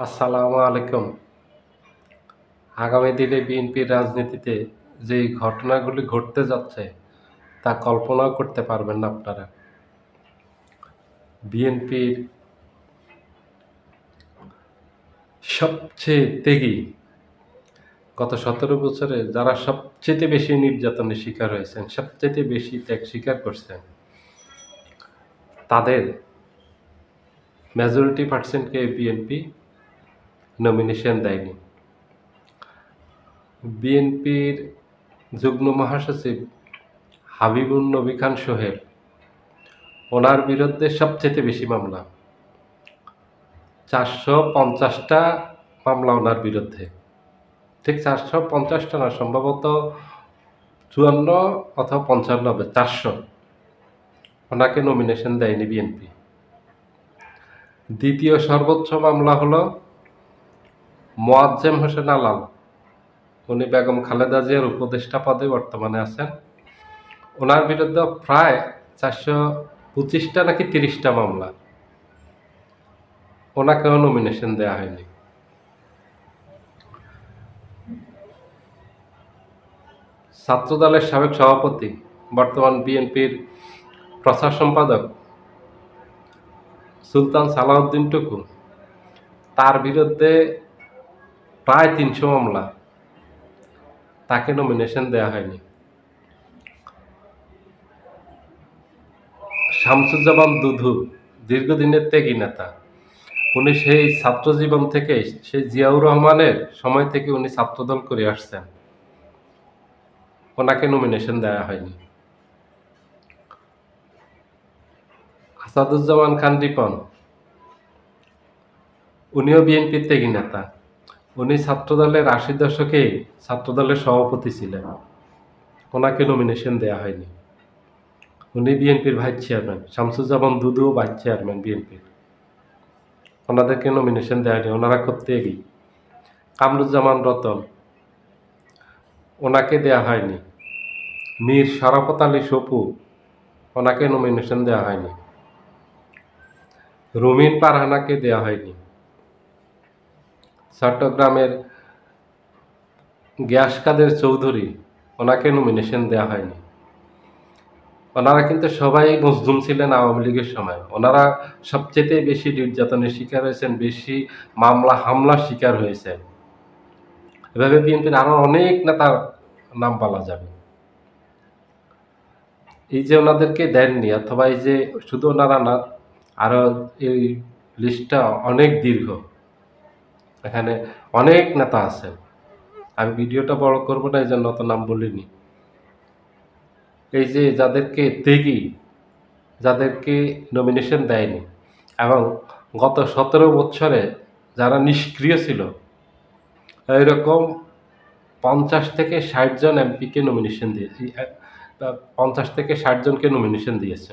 আসসালামু আলাইকুম। আগামী দিনে বিএনপির রাজনীতিতে যেই ঘটনাগুলি ঘটতে যাচ্ছে, তা কল্পনাও করতে পারবেন না আপনারা। বিএনপির সবচেয়ে ত্যাগী, গত ১৭ বছরে যারা সবচাইতে বেশি নির্যাতনের শিকার হয়েছেন, সবচাইতে বেশি ত্যাগ স্বীকার করছেন, তাদের মেজরিটি পার্সেন্টকে বিএনপি নমিনেশন দেয়নি। বিএনপির যুগ্ম মহাসচিব হাবিবুন নবী খান সোহেল, ওনার বিরুদ্ধে সবচেয়ে বেশি মামলা, ৪৫০টা মামলা ওনার বিরুদ্ধে। ঠিক ৪৫০টা না, সম্ভবত ৫৪ অথবা ৫৫ হবে, ৪০০। ওনাকে নমিনেশন দেয়নি বিএনপি। দ্বিতীয় সর্বোচ্চ মামলা হলো মোয়াজ্জেম হোসেন আলাল, উনি বেগম খালেদা জিয়ার উপদেষ্টা পদে বর্তমানে আছেন। ওনার বিরুদ্ধে প্রায় ৪২৫টা নাকি ৩০টা মামলা, ওনাকেও নমিনেশন দেওয়া হয়নি। ছাত্রদলের সাবেক সভাপতি, বর্তমান বিএনপির প্রচার সম্পাদক সুলতান সালাউদ্দিন টুকু, তার বিরুদ্ধে প্রায় ৩০০ মামলা, তাকে নমিনেশন দেওয়া হয়নি। শামসুজ্জামান দুধু, দীর্ঘদিনের ত্যাগী নেতা, উনি সেই ছাত্র জীবন থেকে, সেই জিয়াউর রহমানের সময় থেকে উনি ছাত্রদল করে আসছেন, ওনাকে নমিনেশন দেওয়া হয়নি। আসাদুজ্জামান খান রিপন, উনিও বিএনপির ত্যাগী নেতা, উনি ছাত্রদলের ৮০ দশকে ছাত্রদলের সভাপতি ছিলেন, ওনাকে নমিনেশন দেওয়া হয়নি। উনি বিএনপির ভাইস চেয়ারম্যান, শামসুজ্জামান দুদুও ভাইস চেয়ারম্যান বিএনপির, ওনাদেরকে নমিনেশন দেওয়া হয়নি, ওনারা খুব ত্যাগী। কামরুজ্জামান রতন, ওনাকে দেয়া হয়নি। মীর শরাফত আলী সপু, ওনাকে নমিনেশন দেওয়া হয়নি। রুমিন পারহানাকে দেওয়া হয়নি। চট্টগ্রামের গিয়াস কাদের চৌধুরী, ওনাকে নমিনেশন দেওয়া হয়নি। ওনারা কিন্তু সবাই মজলুম ছিলেন আওয়ামী লীগের সময়। ওনারা সবচেয়ে বেশি নির্যাতনের শিকার হয়েছেন, বেশি মামলা হামলার শিকার হয়েছেন। এভাবে বিএনপির আরো অনেক নেতার নাম বলা যাবে। এই যে ওনাদেরকে দেননি, অথবা এই যে শুধু ওনারা না, আরো এই লিস্টটা অনেক দীর্ঘ, এখানে অনেক নেতা আছেন। আমি ভিডিওটা বড় করব না, এই জন্য অত নাম বলিনি। এই যে যাদেরকে ত্যাগী, যাদেরকে নমিনেশন দেয়নি, এবং গত ১৭ বছরে যারা নিষ্ক্রিয় ছিল, এরকম ৫০ থেকে ৬০ জন এমপিকে নমিনেশন দিয়ে, ৫০ থেকে ৬০ জনকে নমিনেশন দিয়েছে,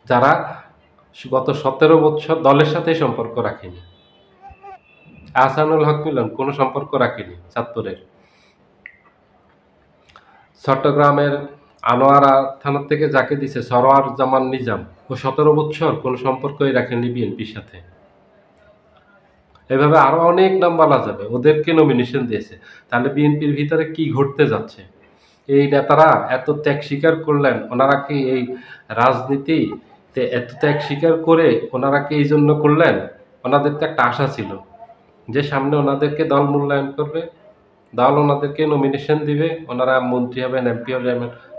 যারা গত ১৭ বছর দলের সাথে সম্পর্ক রাখেনি। আহসানুল হক মিলন কোনো সম্পর্ক রাখেনি চাঁদপুরের। চট্টগ্রামের আনোয়ারা থানা থেকে যাকে দিছে সরোয়ার জামান নিজাম, ও ১৭ বছর কোনো সম্পর্কই রাখেনি বিএনপির সাথে। এভাবে আরো অনেক নাম বলা যাবে, ওদেরকে নমিনেশন দিয়েছে। তাহলে বিএনপির ভিতরে কি ঘটতে যাচ্ছে? এই নেতারা এত ত্যাগ স্বীকার করলেন, ওনারা কি এই রাজনীতিতে এত ত্যাগ স্বীকার করে ওনারা কি এই জন্য করলেন? ওনাদের তো একটা আশা ছিল যে সামনে ওনাদেরকে দল মূল্যায়ন করবে, দল ওনাদেরকে নমিনেশন দিবে, ওনারা মন্ত্রী হবেন,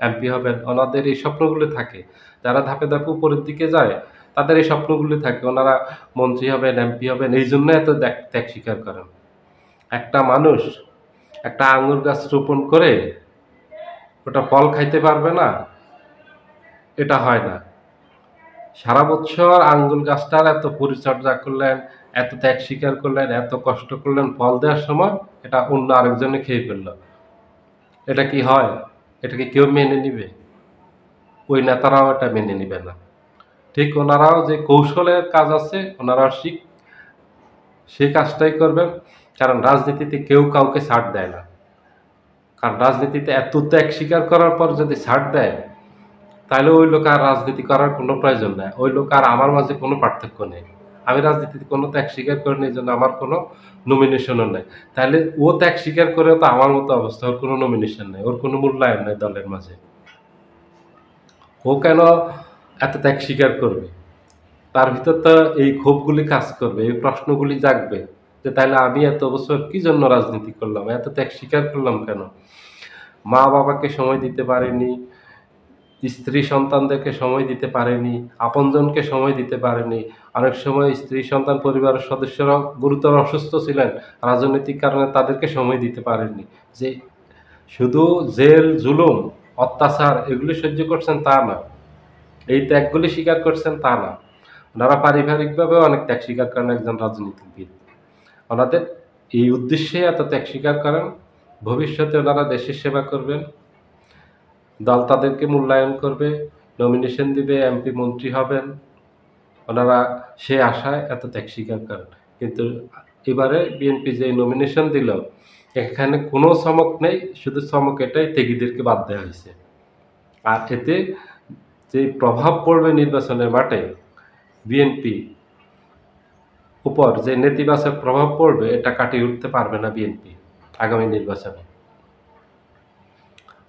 এমপি হবেন। ওনাদের এই স্বপ্নগুলো থাকে। যারা ধাপে ধাপে উপরের দিকে যায়, তাদের এই স্বপ্নগুলো থাকে, ওনারা মন্ত্রী হবেন, এমপি হবেন, এই জন্য এত ত্যাগ স্বীকার করেন। একটা মানুষ একটা আঙ্গুর গাছ রোপণ করে ওটা ফল খাইতে পারবে না, এটা হয় না। সারা বছর আঙ্গুর গাছটার এত পরিচর্যা করলেন, এত ত্যাগ স্বীকার করলেন, এত কষ্ট করলেন, ফল দেওয়ার সময় এটা অন্য আরেকজনে খেয়ে ফেলল, এটা কি হয়? এটা কি কেউ মেনে নিবে? ওই নেতারাও এটা মেনে নিবে না। ঠিক ওনারাও যে কৌশলের কাজ আছে, ওনারাও সেই কাজটাই করবেন। কারণ রাজনীতিতে কেউ কাউকে ছাড় দেয় না। কারণ রাজনীতিতে এত ত্যাগ স্বীকার করার পর যদি ছাড় দেয়, তাহলে ওই লোক আর রাজনীতি করার কোনো প্রয়োজন নাই, ওই লোক আর আমার মাঝে কোনো পার্থক্য নেই। আমি রাজনীতিতে কোনো ত্যাগ স্বীকার করিনি, এই জন্য আমার কোনো নমিনেশনও নাই। তাহলে ও ত্যাগ স্বীকার করেও তো আমার মতো অবস্থা, ওর কোনো নমিনেশন নাই, ওর কোনো মূল্যায়ন নাই দলের মাঝে। ও কেন এত ত্যাগ স্বীকার করবে? তার ভিতর তো এই ক্ষোভগুলি কাজ করবে, এই প্রশ্নগুলি জাগবে যে তাহলে আমি এত বছর কি জন্য রাজনীতি করলাম, এত ত্যাগ স্বীকার করলাম কেন? মা বাবাকে সময় দিতে পারেনি, স্ত্রী সন্তানদেরকে সময় দিতে পারেনি, আপনজনকে সময় দিতে পারেনি। অনেক সময় স্ত্রী সন্তান পরিবারের সদস্যরা গুরুতর অসুস্থ ছিলেন, রাজনৈতিক কারণে তাদেরকে সময় দিতে পারেননি। যে শুধু জেল, জুলুম, অত্যাচার এগুলি সহ্য করছেন তা না, এই ত্যাগগুলি স্বীকার করছেন তা না। ওনারা পারিবারিকভাবেও অনেক ত্যাগ স্বীকার করেন একজন রাজনীতিবিদ। ওনাদের এই উদ্দেশ্যে এত ত্যাগ স্বীকার করেন, ভবিষ্যতে ওনারা দেশের সেবা করবেন, দল তাদেরকে মূল্যায়ন করবে, নমিনেশন দিবে, এমপি মন্ত্রী হবেন। ওনারা সে আশায় এত ত্যাগ স্বীকার করেন। কিন্তু এবারে বিএনপি যে নমিনেশন দিল, এখানে কোনো চমক নেই, শুধু চমক এটাই ত্যাগীদেরকে বাদ দেওয়া হয়েছে। আর এতে যে প্রভাব পড়বে নির্বাচনের মাঠে, বিএনপি উপর যে নেতিবাচক প্রভাব পড়বে, এটা কাটিয়ে উঠতে পারবে না বিএনপি আগামী নির্বাচনে।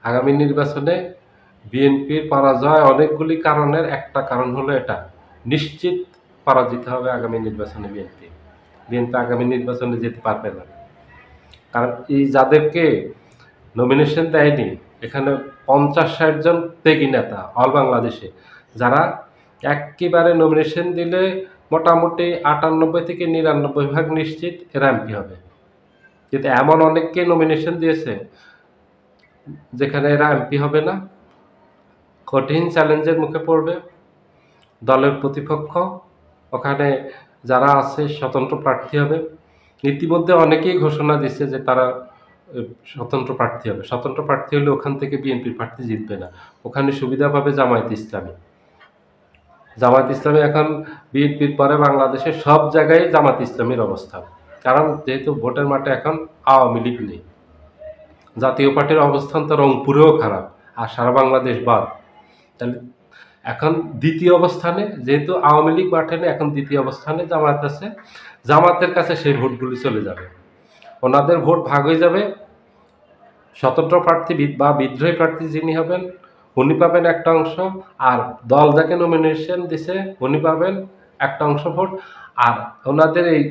আগামী নির্বাচনে বিএনপির পরাজয় অনেকগুলি কারণের একটা কারণ হলো এটা, নিশ্চিত পরাজিত হবে আগামী নির্বাচনে বিএনপি। বিএনপি আগামী নির্বাচনে যেতে পারবে না, কারণ এই যাদেরকে নমিনেশন দেয়নি, এখানে 50-60 জন ত্যাগী নেতা অল বাংলাদেশে, যারা একেবারে নমিনেশন দিলে মোটামুটি 98 থেকে 99% নিশ্চিত এরা এমপি হবে। কিন্তু এমন অনেককে নমিনেশন দিয়েছে যেখানে এরা এমপি হবে না, কঠিন চ্যালেঞ্জের মুখে পড়বে। দলের প্রতিপক্ষ ওখানে যারা আছে স্বতন্ত্র প্রার্থী হবে। ইতিমধ্যে অনেকেই ঘোষণা দিচ্ছে যে তারা স্বতন্ত্র প্রার্থী হবে। স্বতন্ত্র প্রার্থী হলে ওখান থেকে বিএনপির প্রার্থী জিতবে না, ওখানে সুবিধা পাবে জামায়াত ইসলামী। জামায়াত ইসলামী এখন বিএনপির পরে বাংলাদেশের সব জায়গায় জামায়াত ইসলামীর অবস্থান, কারণ যেহেতু ভোটের মাঠে এখন আওয়ামী লীগ নেই। জাতীয় পার্টির অবস্থান তো রংপুরেও খারাপ, আর সারা বাংলাদেশ বাদ। তাহলে এখন দ্বিতীয় অবস্থানে, যেহেতু আওয়ামী লীগ মাঠে নেই, এখন দ্বিতীয় অবস্থানে জামায়াত আছে। জামায়াতের কাছে সেই ভোটগুলি চলে যাবে, ওনাদের ভোট ভাগ হয়ে যাবে। স্বতন্ত্র প্রার্থী বা বিদ্রোহী প্রার্থী যিনি হবেন উনি পাবেন একটা অংশ, আর দল যাকে নমিনেশন দিছে উনি পাবেন একটা অংশ ভোট। আর ওনাদের এই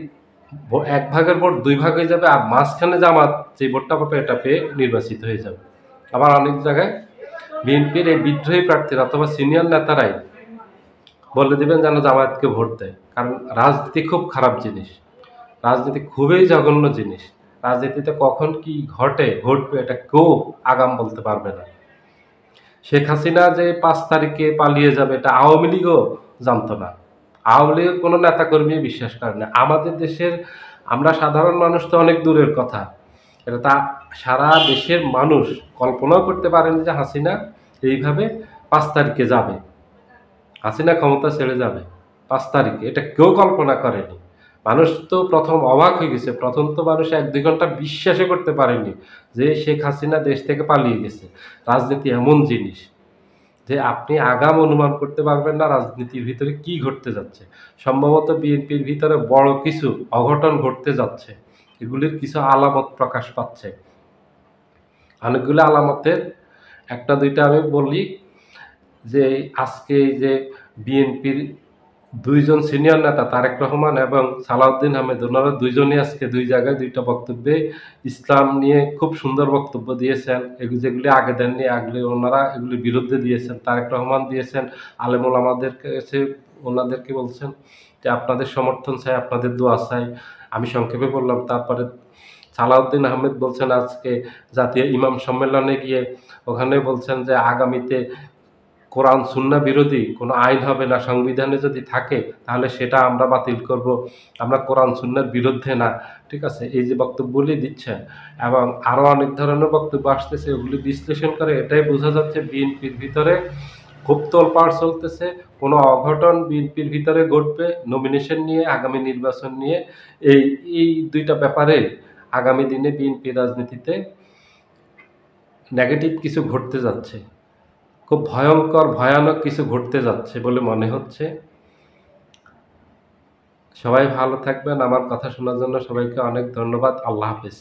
এক ভাগের ভোট দুই ভাগ হয়ে যাবে, আর মাঝখানে জামাত যে ভোটটা পাবে এটা পেয়ে নির্বাচিত হয়ে যাবে। আবার অনেক জায়গায় বিএনপির এই বিদ্রোহী প্রার্থীরা অথবা সিনিয়র নেতারাই বলে দিবেন যেন জামায়াতকে ভোট দেয়, কারণ রাজনীতি খুব খারাপ জিনিস, রাজনীতি খুবই জঘন্য জিনিস। রাজনীতিতে কখন কি ঘটবে এটা কেউ আগাম বলতে পারবে না। শেখ হাসিনা যে 5 তারিখে পালিয়ে যাবে এটা আওয়ামী লীগও জানতো না, আওয়ামী লীগের কোনো নেতাকর্মী বিশ্বাস করে না। আমাদের দেশের আমরা সাধারণ মানুষ তো অনেক দূরের কথা, এটা তা সারা দেশের মানুষ কল্পনাও করতে পারেন যে হাসিনা এইভাবে 5 তারিখে যাবে, হাসিনা ক্ষমতা ছেড়ে যাবে 5 তারিখে, এটা কেউ কল্পনা করেনি। মানুষ তো প্রথম অবাক হয়ে গেছে, প্রথম তো মানুষ 1-2 ঘন্টা বিশ্বাসই করতে পারেনি যে শেখ হাসিনা দেশ থেকে পালিয়ে গেছে। রাজনীতি এমন জিনিস যে আপনি আগাম অনুমান করতে পারবেন না রাজনীতির ভিতরে কি ঘটতে যাচ্ছে। সম্ভবত বিএনপির ভিতরে বড় কিছু অঘটন ঘটতে যাচ্ছে, এগুলির কিছু আলামত প্রকাশ পাচ্ছে। অনেকগুলো আলামতের একটা দুইটা আমি বলি, যে আজকে এই যে বিএনপির 2 জন সিনিয়র নেতা তারেক রহমান এবং সালাউদ্দিন আহমেদ, ওনারা দুইজনই আজকে 2 জায়গায় 2টা বক্তব্যে ইসলাম নিয়ে খুব সুন্দর বক্তব্য দিয়েছেন। এগুলি যেগুলি আগে দেননি, এগুলি ওনারা এগুলির বিরুদ্ধে দিয়েছেন। তারেক রহমান দিয়েছেন আলেম ওলামাদের কাছে, ওনাদেরকে বলছেন যে আপনাদের সমর্থন চাই, আপনাদের দোয়া চাই। আমি সংক্ষেপে বললাম। তারপরে সালাউদ্দিন আহমেদ বলছেন আজকে জাতীয় ইমাম সম্মেলনে গিয়ে ওখানে বলছেন যে আগামীতে কোরআন সুন্নাহ বিরোধী কোনো আইন হবে না, সংবিধানে যদি থাকে তাহলে সেটা আমরা বাতিল করব, আমরা কোরআন সুন্নাহর বিরুদ্ধে না। ঠিক আছে, এই যে বক্তব্যগুলি দিচ্ছেন এবং আরও অনেক ধরনের বক্তব্য আসতেছে, ওগুলি বিশ্লেষণ করে এটাই বোঝা যাচ্ছে বিএনপির ভিতরে খুব তোলপাড় চলতেছে, কোনো অঘটন বিএনপির ভিতরে ঘটবে নমিনেশন নিয়ে, আগামী নির্বাচন নিয়ে। এই এই দুইটা ব্যাপারে আগামী দিনে বিএনপি রাজনীতিতে নেগেটিভ কিছু ঘটতে যাচ্ছে, খুব ভয়ঙ্কর ভয়ানক কিছু ঘটতে যাচ্ছে বলে মনে হচ্ছে। সবাই ভালো থাকবেন। আমার কথা শোনার জন্য সবাইকে অনেক ধন্যবাদ। আল্লাহ হাফেজ।